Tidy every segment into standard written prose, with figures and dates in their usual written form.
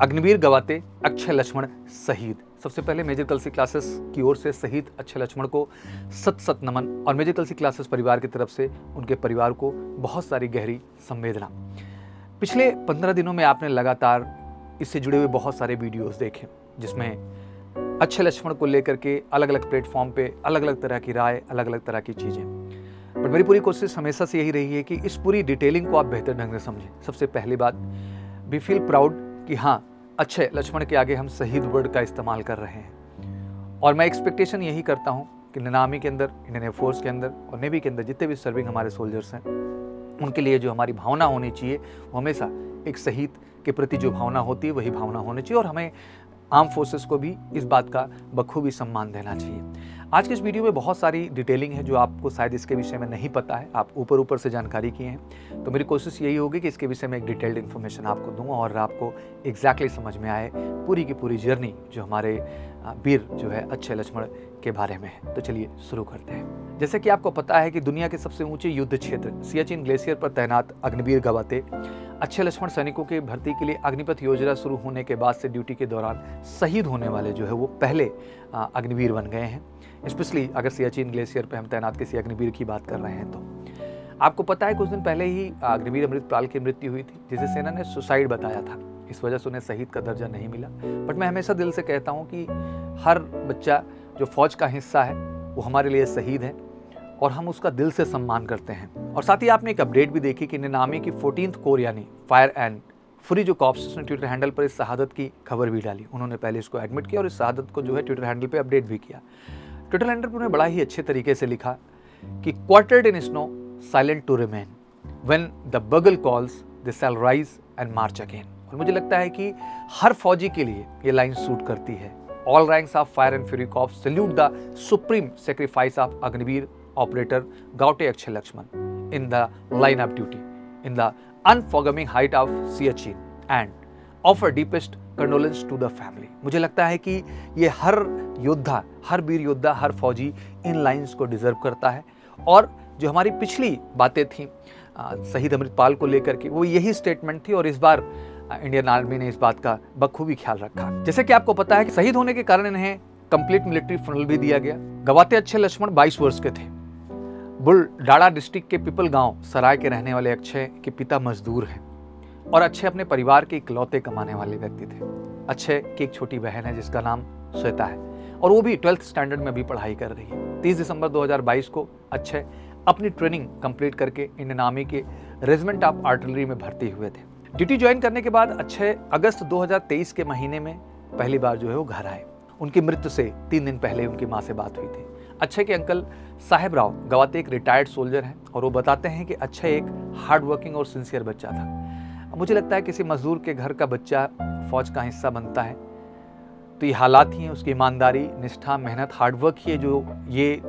अग्निवीर गवाते अक्षय लक्ष्मण शहीद। सबसे पहले मेजर कलसी क्लासेस की ओर से शहीद अक्षय लक्ष्मण को सत सत नमन और मेजर कलसी क्लासेस परिवार की तरफ से उनके परिवार को बहुत सारी गहरी संवेदना। पिछले 15 दिनों में आपने लगातार इससे जुड़े हुए बहुत सारे वीडियोस देखे जिसमें अक्षय लक्ष्मण को लेकर के अलग अलग प्लेटफॉर्म पे अलग अलग तरह की राय, अलग अलग तरह की चीज़ें। बट मेरी पूरी कोशिश हमेशा से यही रही है कि इस पूरी डिटेलिंग को आप बेहतर ढंग से समझें। सबसे पहली बात, वी फील प्राउड कि हाँ, अक्षय लक्ष्मण के आगे हम शहीद वर्ड का इस्तेमाल कर रहे हैं। और मैं एक्सपेक्टेशन यही करता हूँ कि इंडियन आर्मी के अंदर, इंडियन एयरफोर्स के अंदर और नेवी के अंदर जितने भी सर्विंग हमारे सोल्जर्स हैं, उनके लिए जो हमारी भावना होनी चाहिए वो हमेशा एक शहीद के प्रति जो भावना होती है वही भावना होनी चाहिए। और हमें आर्म फोर्सेस को भी इस बात का बखूबी सम्मान देना चाहिए। आज के इस वीडियो में बहुत सारी डिटेलिंग है जो आपको शायद इसके विषय में नहीं पता है, आप ऊपर ऊपर से जानकारी किए हैं। तो मेरी कोशिश यही होगी कि इसके विषय में एक डिटेल्ड इन्फॉर्मेशन आपको दूँ और आपको एग्जैक्टली समझ में आए पूरी की पूरी जर्नी जो हमारे वीर जो है अक्षय लक्ष्मण के बारे में है। तो चलिए शुरू करते हैं। जैसे कि आपको पता है कि दुनिया के सबसे ऊंचे युद्ध क्षेत्र सियाचिन ग्लेशियर पर तैनात अग्निवीर गवाते अक्षय लक्ष्मण सैनिकों के भर्ती के लिए अग्निपथ योजना शुरू होने के बाद से ड्यूटी के दौरान शहीद होने वाले जो है वो पहले अग्निवीर बन गए हैं। स्पेशली अगर सियाचिन ग्लेशियर पर हम तैनात किसी अग्निवीर की बात कर रहे हैं तो आपको पता है कुछ दिन पहले ही अग्निवीर अमृतपाल की मृत्यु हुई थी, जिसे सेना ने सुसाइड बताया था। इस वजह से उन्हें शहीद का दर्जा नहीं मिला। बट मैं हमेशा दिल से कहता हूँ कि हर बच्चा जो फौज का हिस्सा है वो हमारे लिए शहीद है और हम उसका दिल से सम्मान करते हैं। और साथ ही आपने एक अपडेट भी देखी कि इंडियन आर्मी की 14th कोर यानी फायर एंड फ्री जो कॉप्स उसने ट्विटर हैंडल पर इस शहादत की खबर भी डाली। उन्होंने पहले इसको एडमिट किया और इस शहादत को जो है ट्विटर हैंडल पे अपडेट भी किया। ट्विटर हैंडल पर उन्होंने बड़ा ही अच्छे तरीके से लिखा कि quartered in snow silent to remain when the bugle calls they shall rise and march again. और मुझे लगता है कि हर फौजी के लिए ये लाइन सूट करती है। All ranks of fire and fury corps salute the supreme sacrifice of Agniveer operator Gawate Akshay Laxman in the line of duty in the unforgiving height of Siachen and offer deepest condolence to the family. मुझे लगता है कि ये हर योद्धा, हर वीर योद्धा, हर फौजी इन लाइंस को deserve करता है। और जो हमारी पिछली बातें थी शहीद अमृतपाल को लेकर के, वो यही स्टेटमेंट थी और इस बार इंडियन आर्मी ने इस बात का बखूबी ख्याल रखा। जैसे कि आपको पता है कि शहीद होने के कारण इन्हें कंप्लीट मिलिट्री फनल भी दिया गया। गवाते अक्षय लक्ष्मण 22 वर्ष के थे। बुलडाड़ा डिस्ट्रिक्ट के पिपल गांव सराय के रहने वाले अक्षय के पिता मजदूर हैं और अक्षय अपने परिवार के इकलौते कमाने वाले व्यक्ति थे। अक्षय की एक छोटी बहन है जिसका नाम श्वेता है और वो भी 12th स्टैंडर्ड में भी पढ़ाई कर रही है। 30 दिसंबर 2022 को अक्षय अपनी ट्रेनिंग कंप्लीट करके इंडियन आर्मी के रेजिमेंट ऑफ आर्टिलरी में भर्ती हुए थे। ड्यूटी ज्वाइन करने के बाद अक्षय अगस्त 2023 के महीने में पहली बार जो है वो घर आए। उनकी मृत्यु से 3 दिन पहले उनकी माँ से बात हुई थी। अक्षय के अंकल साहेब राव गवाते एक रिटायर्ड सोल्जर हैं और वो बताते हैं कि अक्षय एक हार्ड वर्किंग और सिंसियर बच्चा था। मुझे लगता है किसी मजदूर के घर का बच्चा फौज का हिस्सा बनता है तो ये हालात ही हैं, उसकी ईमानदारी, निष्ठा, मेहनत, हार्डवर्क ही है जो ये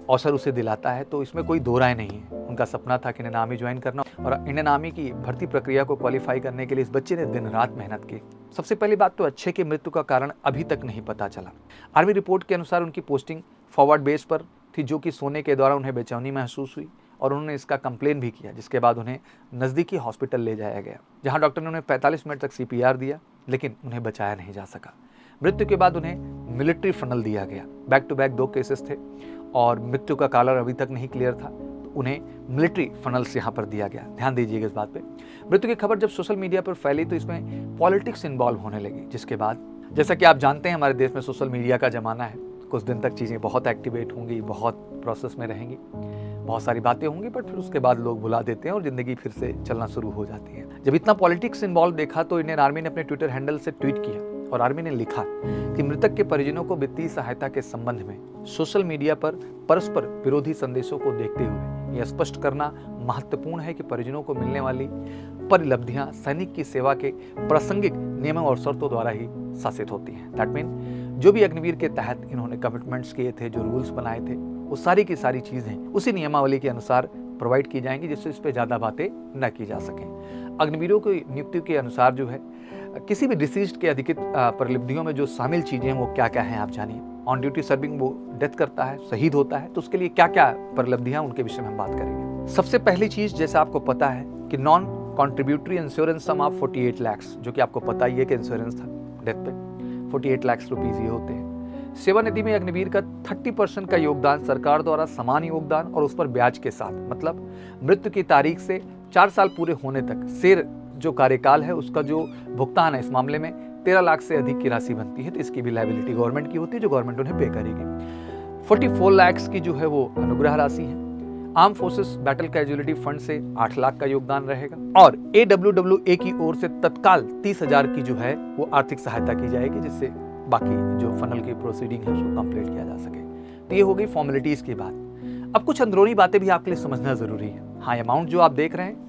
अवसर उसे दिलाता है। तो इसमें कोई दो राय नहीं है। उनका सपना था कि इंडियन आर्मी ज्वाइन करना और इंडियन आर्मी की भर्ती प्रक्रिया को क्वालिफाई करने के लिए इस बच्चे ने दिन रात मेहनत की। सबसे पहली बात तो अक्षय की मृत्यु का कारण अभी तक नहीं पता चला। आर्मी रिपोर्ट के अनुसार उनकी पोस्टिंग फॉरवर्ड बेस पर थी, जो कि सोने के दौरान उन्हें बेचैनी महसूस हुई और उन्होंने इसका कंप्लेन भी किया, जिसके बाद उन्हें नज़दीकी हॉस्पिटल ले जाया गया जहाँ डॉक्टर ने उन्हें 45 मिनट तक CPR दिया, लेकिन उन्हें बचाया नहीं जा सका। मृत्यु के बाद उन्हें मिलिट्री फनल दिया गया। बैक टू बैक 2 केसेस थे और मृत्यु का कारण अभी तक नहीं क्लियर था, तो उन्हें मिलिट्री फनल्स यहाँ पर दिया गया। ध्यान दीजिएगा इस बात पे। मृत्यु की खबर जब सोशल मीडिया पर फैली तो इसमें पॉलिटिक्स इन्वॉल्व होने लगी, जिसके बाद जैसा कि आप जानते हैं हमारे देश में सोशल मीडिया का ज़माना है। कुछ दिन तक चीज़ें बहुत एक्टिवेट होंगी, बहुत प्रोसेस में रहेंगी, बहुत सारी बातें होंगी, बट फिर उसके बाद लोग भुला देते हैं और ज़िंदगी फिर से चलना शुरू हो जाती है। जब इतना पॉलिटिक्स इन्वॉल्व देखा तो इंडियन आर्मी ने अपने ट्विटर हैंडल से ट्वीट किया और आर्मी ने लिखा कि मृतक के परिजनों को वित्तीय सहायता के संबंध में सोशल मीडिया पर परस्पर विरोधी संदेशों को देखते हुए यह स्पष्ट करना महत्वपूर्ण है कि परिजनों को मिलने वाली परिलब्धियां सैनिक की सेवा के प्रासंगिक नियमों और शर्तों द्वारा ही शासित होती हैं। दैट मीन जो भी अग्निवीर के तहत इन्होंने कमिटमेंट्स किए थे, जो रूल्स बनाए थे, वो सारी की सारी चीज़ें उसी नियमावली के अनुसार प्रोवाइड की जाएंगी, जिससे इस पर ज़्यादा बातें न की जा सकें। अग्निवीरों की नियुक्ति के अनुसार जो है किसी भी डिसीज्ड के अधिकृत परिलब्धियों में जो शामिल चीज़ें हैं वो क्या क्या हैं आप जानिए। ऑन ड्यूटी सर्विंग वो डेथ करता है, शहीद होता है, तो उसके लिए क्या क्या परिलब्धियां उनके विषय में हम बात करेंगे। सबसे पहली चीज़, जैसा आपको पता है कि non contributory insurance sum of 48 lakh, जो कि आपको पता ही है कि इंश्योरेंस था डेथ पे 48 लाख रुपीज़ ये होते हैं। सेवानिधि में अग्निवीर का 30% का योगदान सरकार द्वारा समान योगदान और उस पर ब्याज के साथ, मतलब मृत्यु की तारीख से 4 साल पूरे होने तक शेर जो कार्यकाल है उसका जो भुगतान है इस मामले में 13 लाख से अधिक की राशि बनती है, तो इसकी भी लायबिलिटी गवर्नमेंट की होती है जो गवर्नमेंट उन्हें पे करेगी। 44 लाख की जो है वो अनुग्रह राशि है। Arm forces battle casualty fund से 8 लाख का योगदान रहेगा और AWWA की ओर से तत्काल 30,000 की जो है वो आर्थिक सहायता की जाएगी, जिससे बाकी जो फनल की प्रोसीडिंग है उसको कंप्लीट किया जा सके। तो ये हो गई फॉर्मेलिटीज की बात। अब कुछ अंदरूनी बातें भी आपके लिए समझना जरूरी है। हाँ, अमाउंट जो आप देख रहे हैं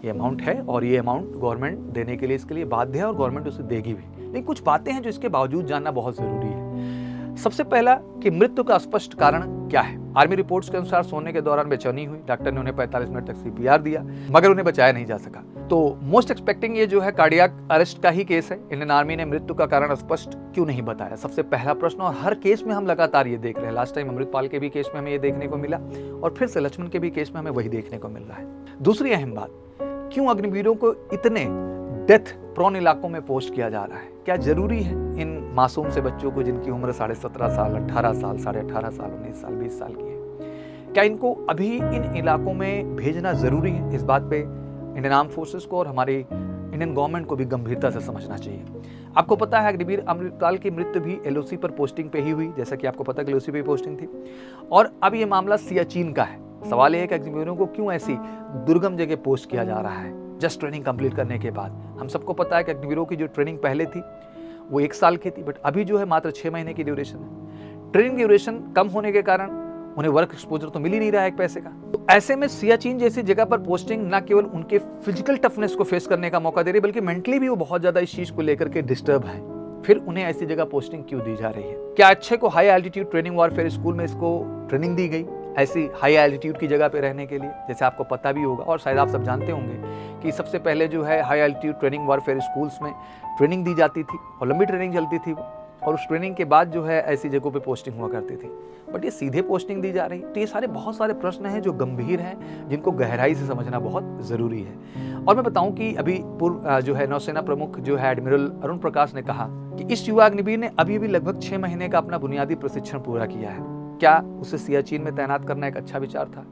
ये अमाउंट है और ये अमाउंट गवर्नमेंट देने के लिए इसके लिए बाध्य है और गवर्नमेंट उसे देगी भी, लेकिन कुछ बातें हैं जो इसके बावजूद जानना बहुत जरूरी है। सबसे पहला कि मृत्यु का स्पष्ट कारण क्या है। आर्मी रिपोर्ट्स के अनुसार सोने के दौरान बेचैनी हुई, डॉक्टर ने उन्हें 45 मिनट तक CPR दिया मगर उन्हें बचाया नहीं जा सका। तो मोस्ट एक्सपेक्टिंग ये जो है कार्डियक अरेस्ट का ही केस है। इंडियन आर्मी ने मृत्यु का कारण स्पष्ट क्यों नहीं बताया, सबसे पहला प्रश्न। और हर केस में हम लगातार ये देख रहे हैं। लास्ट टाइम अमृतपाल के भी केस में हमें ये देखने को मिला और फिर से लक्ष्मण के भी केस में हमें वही देखने को मिल रहा है। दूसरी अहम बात, क्यों अग्निवीरों को इतने डेथ प्रोन इलाकों में पोस्ट किया जा रहा है। क्या जरूरी है इन मासूम से बच्चों को जिनकी उम्र 17.5 साल, 18 साल, 18.5 साल, 19 साल, 20 साल की है, क्या इनको अभी इन इलाकों में भेजना जरूरी है? इस बात पे इंडियन आर्म फोर्सेस को और हमारी इंडियन गवर्नमेंट को भी गंभीरता से समझना चाहिए। आपको पता है अग्निवीर अमृतपाल की मृत्यु भी LOC पर पोस्टिंग पे ही हुई, जैसा कि आपको पता है कि LOC पे पोस्टिंग थी। और अब ये मामला सियाचिन का है। सवाल यह है कि अग्निवीरों को क्यों ऐसी दुर्गम जगह पोस्ट किया जा रहा है जस्ट ट्रेनिंग कंप्लीट करने के बाद। हम सबको पता है कि अग्निवीरों की जो ट्रेनिंग पहले थी वो 1 साल की थी, बट अभी जो है मात्र 6 महीने की ड्यूरेशन है। ट्रेनिंग ड्यूरेशन कम होने के कारण उन्हें वर्क एक्सपोजर तो मिल ही नहीं रहा है एक पैसे का। तो ऐसे में सियाचिन जैसी जगह पर पोस्टिंग ना केवल उनके फिजिकल टफनेस को फेस करने का मौका दे रही है, बल्कि मेंटली भी वो बहुत ज्यादा इस चीज को लेकर के डिस्टर्ब है। फिर उन्हें ऐसी जगह पोस्टिंग क्यों दी जा रही है? क्या अच्छे को high altitude training warfare school में इसको ट्रेनिंग दी गई ऐसी हाई एल्टीट्यूड की जगह पे रहने के लिए? जैसे आपको पता भी होगा और शायद आप सब जानते होंगे कि सबसे पहले जो है high altitude training warfare schools में ट्रेनिंग दी जाती थी और लंबी ट्रेनिंग चलती थी वो, और उस ट्रेनिंग के बाद जो है ऐसी जगहों पे पोस्टिंग हुआ करती थी, बट ये सीधे पोस्टिंग दी जा रही। तो ये सारे बहुत सारे प्रश्न हैं जो गंभीर हैं, जिनको गहराई से समझना बहुत ज़रूरी है। और मैं बताऊं कि अभी पूर्व जो है नौसेना प्रमुख जो है एडमिरल अरुण प्रकाश ने कहा कि इस युवा अग्निवीर ने अभी भी लगभग 6 महीने का अपना बुनियादी प्रशिक्षण पूरा किया है। क्या उसे सियाचिन में तैनात करना एक अच्छा विचार था,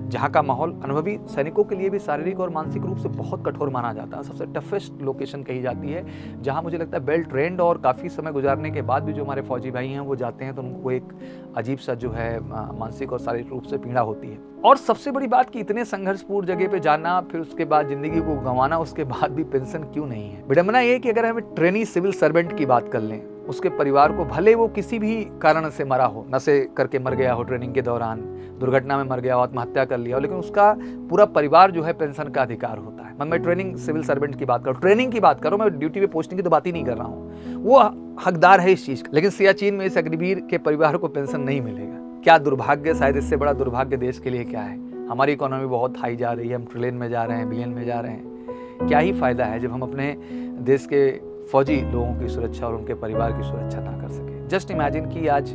जहाँ का माहौल अनुभवी सैनिकों के लिए भी शारीरिक और मानसिक रूप से बहुत कठोर माना जाता है। सबसे टफेस्ट लोकेशन कही जाती है, जहाँ मुझे लगता है वेल ट्रेंड और काफ़ी समय गुजारने के बाद भी जो हमारे फौजी भाई हैं वो जाते हैं तो उनको एक अजीब सा जो है मानसिक और शारीरिक रूप से पीड़ा होती है। और सबसे बड़ी बात कि इतने संघर्षपूर्ण जगह पे जाना, फिर उसके बाद जिंदगी को गंवाना, उसके बाद भी पेंशन क्यों नहीं है? विडंबना ये कि अगर हमें ट्रेनी सिविल सर्वेंट की बात कर लें, उसके परिवार को भले वो किसी भी कारण से मरा हो, नशे करके मर गया हो, ट्रेनिंग के दौरान दुर्घटना में मर गया हो, आत्महत्या कर लिया हो, लेकिन उसका पूरा परिवार जो है पेंशन का अधिकार होता है। मैं ट्रेनिंग सिविल सर्वेंट की बात करूँ, ट्रेनिंग की बात करूँ, मैं ड्यूटी पे पोस्टिंग की तो बात ही नहीं कर रहा हूँ, वो हकदार है इस चीज का। लेकिन सियाचिन में इस अग्निवीर के परिवार को पेंशन नहीं मिलेगा। क्या दुर्भाग्य, शायद इससे बड़ा दुर्भाग्य देश के लिए क्या है? हमारी इकोनॉमी बहुत हाई जा रही है, हम ट्रिलियन में जा रहे हैं, बिलियन में जा रहे हैं। क्या ही फायदा है जब हम अपने देश के फौजी लोगों की सुरक्षा और उनके परिवार की सुरक्षा ना कर सके। जस्ट इमेजिन कि आज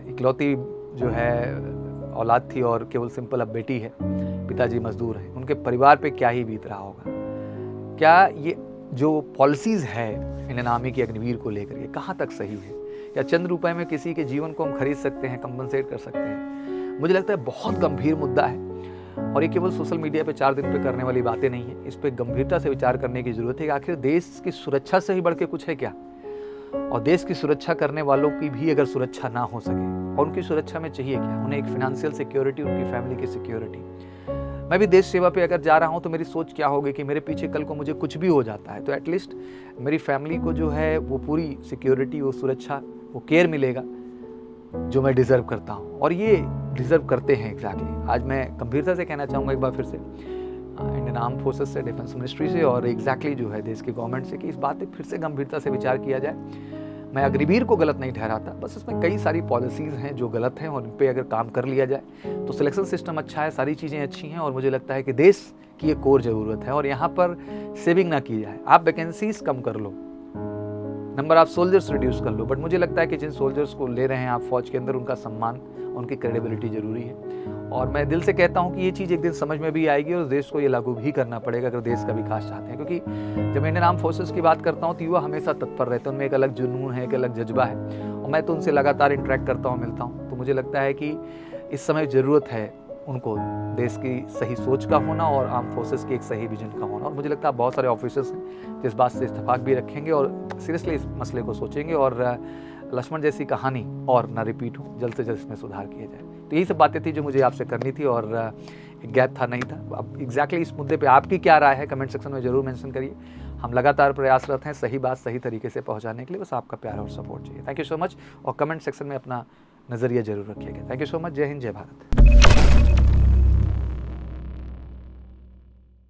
इकलौती जो है औलाद थी और केवल सिंपल अब बेटी है, पिताजी मजदूर हैं, उनके परिवार पे क्या ही बीत रहा होगा। क्या ये जो पॉलिसीज है इंडियन आर्मी की अग्निवीर को लेकर के कहाँ तक सही है? या चंद रुपए में किसी के जीवन को हम खरीद सकते हैं, कंपनसेट कर सकते हैं? मुझे लगता है बहुत गंभीर मुद्दा है और ये केवल सोशल मीडिया पे 4 दिन पे करने वाली बातें नहीं है। इस पे गंभीरता से विचार करने की जरूरत है कि आखिर देश की सुरक्षा से ही बढ़ के कुछ है क्या? और देश की सुरक्षा करने वालों की भी अगर सुरक्षा ना हो सके और उनकी सुरक्षा में चाहिए क्या? उन्हें एक फाइनेंशियल सिक्योरिटी, उनकी फैमिली की सिक्योरिटी। मैं भी देश सेवा पे अगर जा रहा हूँ तो मेरी सोच क्या होगी कि मेरे पीछे कल को मुझे कुछ भी हो जाता है तो एटलीस्ट मेरी फैमिली को जो है वो पूरी सिक्योरिटी, वो सुरक्षा, वो केयर मिलेगा जो मैं डिजर्व करता हूँ, और ये डिजर्व करते हैं एग्जैक्टली। आज मैं गंभीरता से कहना चाहूँगा एक बार फिर से इंडियन आर्म फोर्सेस से, डिफेंस मिनिस्ट्री से और एग्जैक्टली जो है देश की गवर्नमेंट से कि इस बात पे फिर से गंभीरता से विचार किया जाए। मैं अग्निवीर को गलत नहीं ठहराता, बस इसमें कई सारी पॉलिसीज़ हैं जो गलत हैं और इन पर अगर काम कर लिया जाए तो सिलेक्शन सिस्टम अच्छा है, सारी चीज़ें अच्छी हैं और मुझे लगता है कि देश की एक और ज़रूरत है और यहाँ पर सेविंग ना की जाए। आप वैकेंसीज कम कर लो, नंबर आप सोल्जर्स रिड्यूस कर लो, बट मुझे लगता है कि जिन सोल्जर्स को ले रहे हैं आप फौज के अंदर, उनका सम्मान, उनकी क्रेडिबिलिटी जरूरी है। और मैं दिल से कहता हूँ कि ये चीज़ एक दिन समझ में भी आएगी और देश को ये लागू भी करना पड़ेगा अगर देश का विकास चाहते हैं। क्योंकि जब इंडियन आर्म फोर्सेस की बात करता हूँ तो युवा हमेशा तत्पर रहते हैं, उनमें एक अलग जुनून है, एक अलग जज्बा है, और मैं तो उनसे लगातार इंटरेक्ट करता हूँ, मिलता हूँ। तो मुझे लगता है कि इस समय ज़रूरत है उनको देश की सही सोच का होना और आर्म फोर्सेस की एक सही विजन का होना। और मुझे लगता है बहुत सारे ऑफिसर्स हैं जिस बात से इत्तेफाक भी रखेंगे और सीरियसली इस मसले को सोचेंगे और लक्ष्मण जैसी कहानी और ना रिपीट हो, जल्द से जल्द इसमें सुधार किया जाए। तो यही सब बातें थी जो मुझे आपसे करनी थी और एक गैप था, नहीं था। अब एग्जैक्टली इस मुद्दे पे आपकी क्या राय है कमेंट सेक्शन में ज़रूर मेंशन करिए। हम लगातार प्रयासरत हैं सही बात सही तरीके से पहुंचाने के लिए, बस आपका प्यार और सपोर्ट चाहिए। थैंक यू सो मच, और कमेंट सेक्शन में अपना नज़रिया जरूर रखिएगा। Thank you so much. जय हिंद, जय भारत।